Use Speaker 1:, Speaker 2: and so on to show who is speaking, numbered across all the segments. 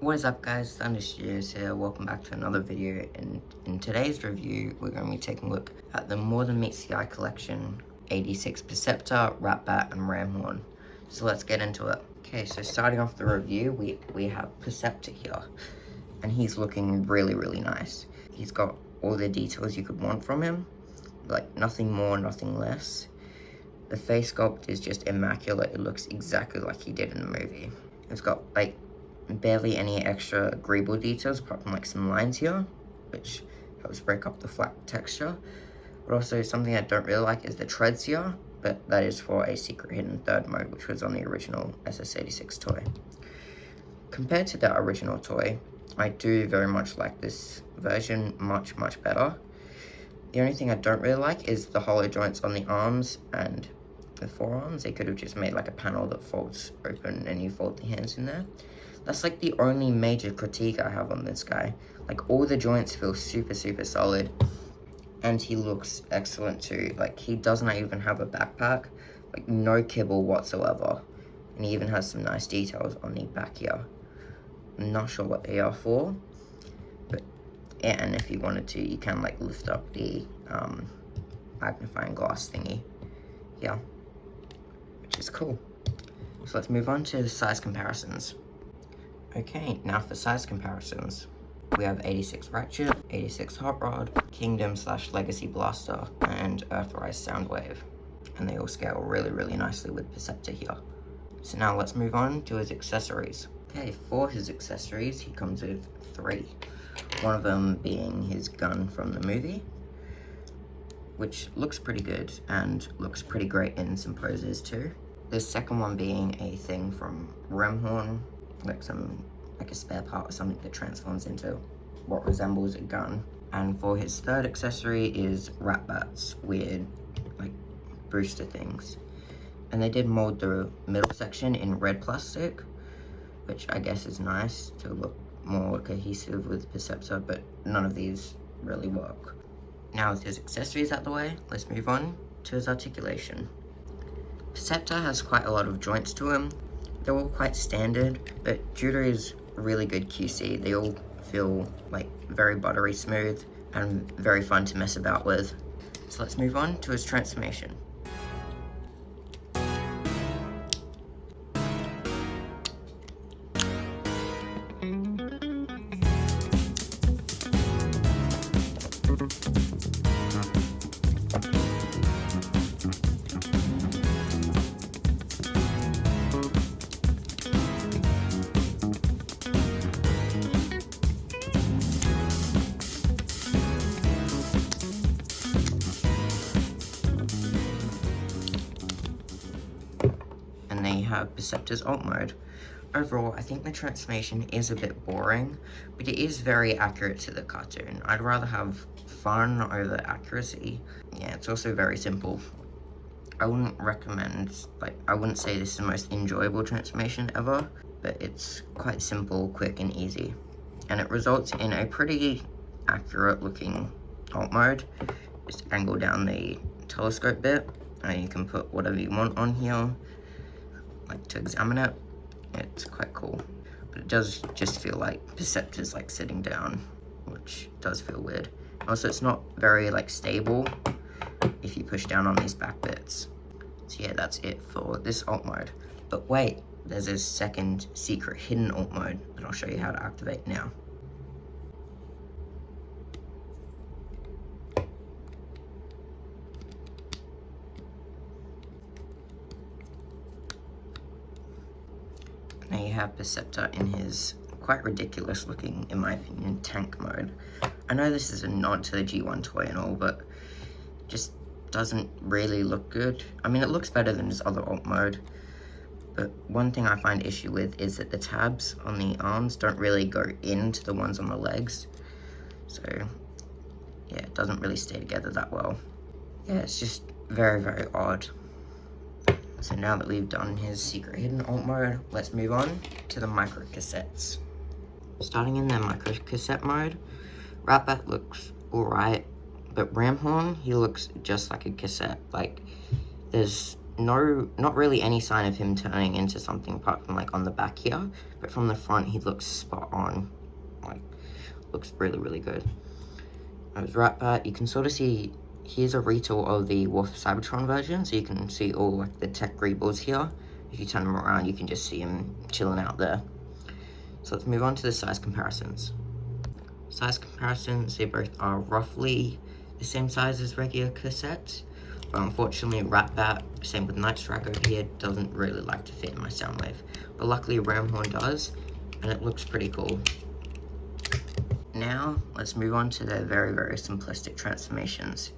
Speaker 1: What is up guys, Thunder Studios here, welcome back to another video, and in today's review we're going to be taking a look at the More Than Meets the Eye collection 86 Perceptor, Ratbat and Ramhorn. So let's get into it. Okay, so starting off the review, we have Perceptor here, and he's looking really nice. He's got all the details you could want from him, like nothing more, nothing less. The face sculpt is just immaculate, it looks exactly like he did in the movie. It's got like barely any extra agreeable details apart from like some lines here, which helps break up the flat texture. But also something I don't really like is the treads here, but that is for a secret hidden third mode, which was on the original SS86 toy. Compared to that original toy, I do very much like this version much better. The only thing I don't really like is the hollow joints on the arms and the forearms. They could have just made like a panel that folds open and you fold the hands in there. That's like the only major critique I have on this guy. Like all the joints feel super solid, and he looks excellent too. Like he does not even have a backpack, like no kibble whatsoever. And he even has some nice details on the back here. I'm not sure what they are for, but yeah, and if you wanted to, you can like lift up the magnifying glass thingy here, which is cool. So let's move on to the size comparisons. Okay, now for size comparisons. We have 86 Ratchet, 86 Hot Rod, Kingdom / Legacy Blaster, and Earthrise Soundwave. And they all scale really nicely with Perceptor here. So now let's move on to his accessories. Okay, for his accessories, he comes with 3. One of them being his gun from the movie, which looks pretty good and looks pretty great in some poses too. The second one being a thing from Ramhorn, like a spare part or something that transforms into what resembles a gun. And for his third accessory is Ratbat's weird like booster things. And they did mold the middle section in red plastic, which I guess is nice to look more cohesive with Perceptor, but none of these really work. Now with his accessories out the way, let's move on to his articulation. Perceptor has quite a lot of joints to him. They're all quite standard, but due to his really good QC, they all feel like very buttery smooth and very fun to mess about with. So let's move on to his transformation. And then you have Perceptor's alt mode. Overall, I think the transformation is a bit boring, but it is very accurate to the cartoon. I'd rather have fun over accuracy. Yeah, it's also very simple. I wouldn't say this is the most enjoyable transformation ever, but it's quite simple, quick, and easy. And it results in a pretty accurate looking alt mode. Just angle down the telescope bit, and you can put whatever you want on here, like to examine it. It's quite cool, but it does just feel like Perceptor's like sitting down, which does feel weird. Also, it's not very like stable if you push down on these back bits. So yeah, that's it for this alt mode. But wait, there's a second secret hidden alt mode that I'll show you how to activate now. Now you have Perceptor in his quite ridiculous looking, in my opinion, tank mode. I know this is a nod to the G1 toy and all, but it just doesn't really look good. I mean, it looks better than his other alt mode, but one thing I find issue with is that the tabs on the arms don't really go into the ones on the legs. So yeah, it doesn't really stay together that well. Yeah, it's just very odd. So now that we've done his secret hidden alt mode, let's move on to the micro cassettes. Starting in the micro cassette mode, Ratbat looks alright, but Ramhorn, he looks just like a cassette. Like, there's not really any sign of him turning into something apart from like on the back here, but from the front he looks spot on, like looks really, really good. As Ratbat, you can sort of see, here's a retool of the War for Cybertron version, so you can see all like the tech rebuilds here. If you turn them around, you can just see him chilling out there. So let's move on to the size comparisons. Size comparisons, they both are roughly the same size as regular cassettes, but unfortunately Ratbat, same with Night Strike over here, doesn't really like to fit in my sound wave. But luckily Ramhorn does, and it looks pretty cool. Now, let's move on to their very, very simplistic transformations.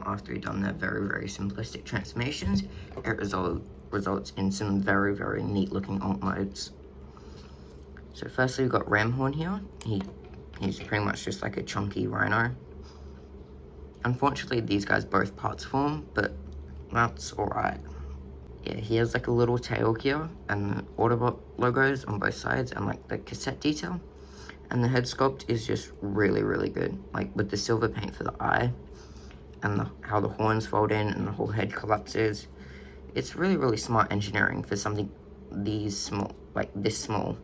Speaker 1: After you've done their very, very simplistic transformations, it results in some very, very neat looking alt modes. So firstly, we've got Ramhorn here. He's pretty much just like a chunky rhino. Unfortunately, these guys both parts form, but that's alright. Yeah, he has like a little tail here, and the Autobot logos on both sides, and like the cassette detail. And the head sculpt is just really, really good. Like with the silver paint for the eye, and how the horns fold in and the whole head collapses. It's really, really smart engineering for something these small, like this small.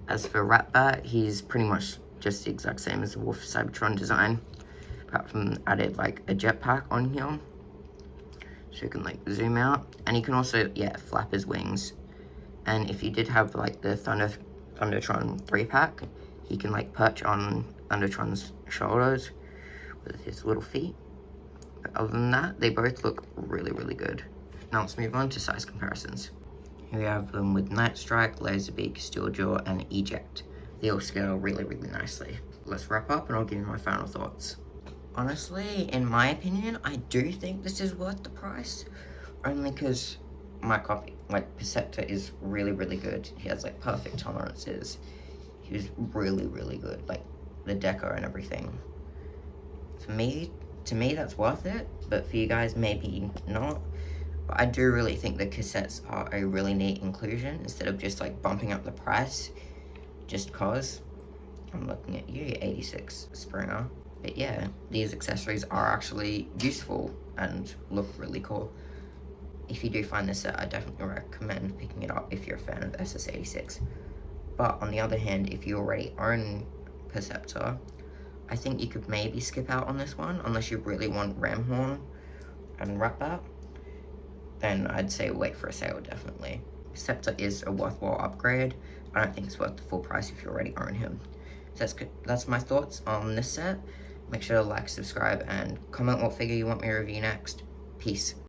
Speaker 1: As for Ratbat, he's pretty much just the exact same as the War for Cybertron design, apart from added like a jetpack on here, so you can like zoom out, and you can also, yeah, flap his wings. And if you did have like the Thundertron 3-pack, he can like perch on Thundertron's shoulders with his little feet. But other than that, they both look really, really good. Now let's move on to size comparisons. Here we have them with Night Strike, Laserbeak, Steeljaw, and Eject. They all scale really, really nicely. Let's wrap up and I'll give you my final thoughts. Honestly, in my opinion, I do think this is worth the price, only because my copy, like Perceptor, is really, really good. He has like perfect tolerances. He was really, really good, like the deco and everything. To me, that's worth it, but for you guys, maybe not. But I do really think the cassettes are a really neat inclusion, instead of just like bumping up the price just cause. I'm looking at you, 86 Springer. But yeah, these accessories are actually useful and look really cool. If you do find this set, I definitely recommend picking it up if you're a fan of SS86. But on the other hand, if you already own Perceptor, I think you could maybe skip out on this one, unless you really want Ramhorn and Ratbat. Then I'd say wait for a sale, definitely. Perceptor is a worthwhile upgrade. I don't think it's worth the full price if you already own him. So that's my thoughts on this set. Make sure to like, subscribe, and comment what figure you want me to review next. Peace.